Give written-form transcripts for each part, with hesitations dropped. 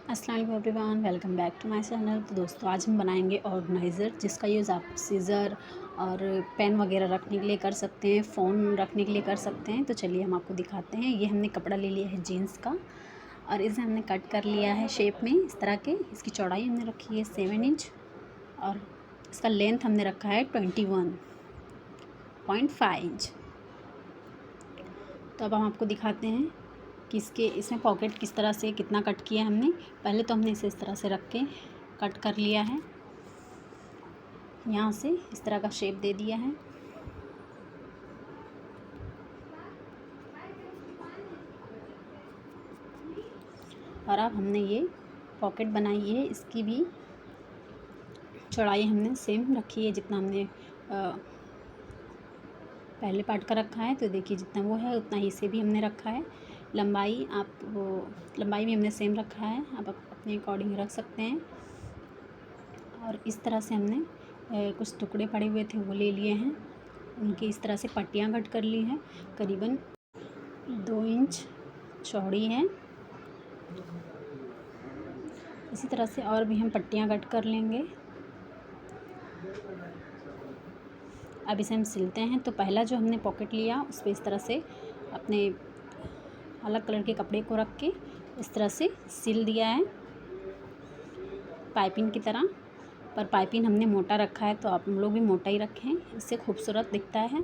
अस्सलाम वालेकुम everyone, welcome back to my channel. तो दोस्तों आज हम बनाएंगे ऑर्गेनाइज़र, जिसका यूज़ आप सीज़र और पेन वगैरह रखने के लिए कर सकते हैं, फ़ोन रखने के लिए कर सकते हैं। तो चलिए हम आपको दिखाते हैं। ये हमने कपड़ा ले लिया है जीन्स का और इसे हमने कट कर लिया है शेप में इस तरह के। इसकी चौड़ाई हमने रखी है 7 इंच और इसका लेंथ हमने रखा है 21.5 इंच। तो अब हम आपको दिखाते हैं कि इसमें पॉकेट किस तरह से कितना कट किया है हमने। पहले तो हमने इसे इस तरह से रख के कट कर लिया है, यहाँ से इस तरह का शेप दे दिया है। और अब हमने ये पॉकेट बनाई है, इसकी भी चौड़ाई हमने सेम रखी है जितना हमने पहले पार्ट का रखा है। तो देखिए जितना वो है उतना ही इसे भी हमने रखा है। लंबाई लंबाई भी हमने सेम रखा है, आप अपने अकॉर्डिंग रख सकते हैं। और इस तरह से हमने कुछ टुकड़े पड़े हुए थे वो ले लिए हैं, उनकी इस तरह से पट्टियाँ कट कर ली हैं। करीबन 2 इंच चौड़ी हैं। इसी तरह से और भी हम पट्टियाँ कट कर लेंगे। अब इसे हम सिलते हैं। तो पहला जो हमने पॉकेट लिया उस पर इस तरह से अपने अलग कलर के कपड़े को रख के इस तरह से सिल दिया है पाइपिंग की तरह। पर पाइपिंग हमने मोटा रखा है, तो आप लोग भी मोटा ही रखें, इससे खूबसूरत दिखता है।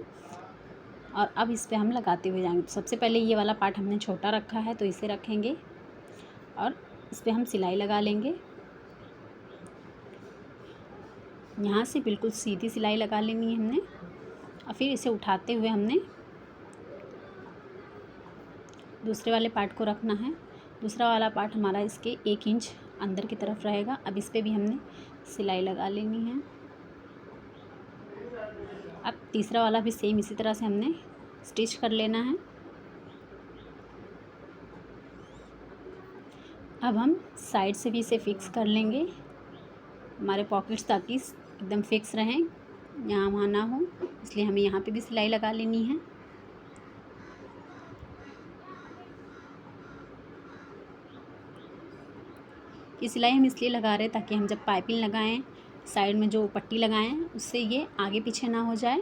और अब इस पे हम लगाते हुए जाएंगे। सबसे पहले ये वाला पार्ट हमने छोटा रखा है, तो इसे रखेंगे और इस पे हम सिलाई लगा लेंगे। यहाँ से बिल्कुल सीधी सिलाई लगा लेनी है हमने। और फिर इसे उठाते हुए हमने दूसरे वाले पार्ट को रखना है। दूसरा वाला पार्ट हमारा इसके 1 इंच अंदर की तरफ रहेगा। अब इस पे भी हमने सिलाई लगा लेनी है। अब तीसरा वाला भी सेम इसी तरह से हमने स्टिच कर लेना है। अब हम साइड से भी इसे फिक्स कर लेंगे, हमारे पॉकेट्स ताकि एकदम फिक्स रहें, यहाँ वहाँ ना हो, इसलिए हमें यहाँ पे भी सिलाई लगा लेनी है। ये सिलाई हम इसलिए लगा रहे हैं ताकि हम जब पाइपिंग लगाएं, साइड में जो पट्टी लगाएं, उससे ये आगे पीछे ना हो जाए।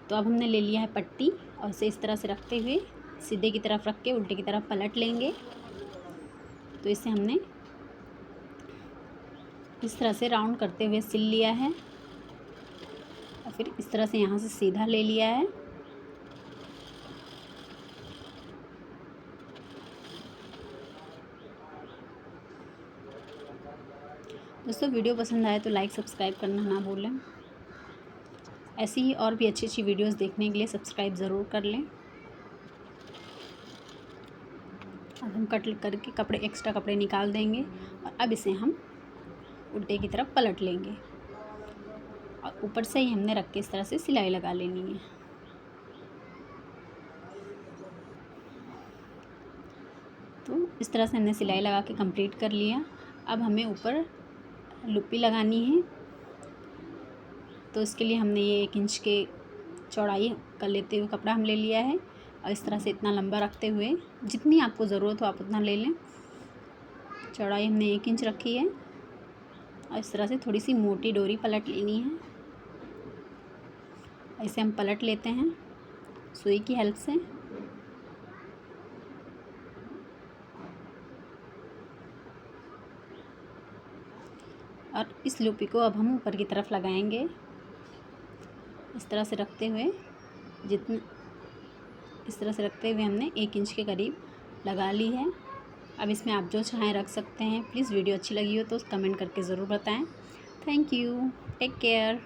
तो अब हमने ले लिया है पट्टी और इसे इस तरह से रखते हुए सीधे की तरफ रख के उल्टे की तरफ पलट लेंगे। तो इसे हमने इस तरह से राउंड करते हुए सिल लिया है और फिर इस तरह से यहाँ से सीधा ले लिया है। दोस्तों वीडियो पसंद आए तो लाइक सब्सक्राइब करना ना भूलें। ऐसी ही और भी अच्छी अच्छी वीडियोस देखने के लिए सब्सक्राइब ज़रूर कर लें। अब हम कट करके एक्स्ट्रा कपड़े निकाल देंगे और अब इसे हम उल्टे की तरफ पलट लेंगे और ऊपर से ही हमने रख के इस तरह से सिलाई लगा लेनी है। तो इस तरह से हमने सिलाई लगा के कंप्लीट कर लिया। अब हमें ऊपर लुप्पी लगानी है, तो इसके लिए हमने ये 1 इंच के चौड़ाई कर लेते हुए कपड़ा हम ले लिया है और इस तरह से इतना लंबा रखते हुए जितनी आपको ज़रूरत हो आप उतना ले लें। चौड़ाई हमने 1 इंच रखी है और इस तरह से थोड़ी सी मोटी डोरी पलट लेनी है। ऐसे हम पलट लेते हैं सुई की हेल्प से। और इस लूपी को अब हम ऊपर की तरफ लगाएंगे इस तरह से रखते हुए हमने 1 इंच के करीब लगा ली है। अब इसमें आप जो चाहें रख सकते हैं। प्लीज़ वीडियो अच्छी लगी हो तो कमेंट करके ज़रूर बताएं। Thank you, take care.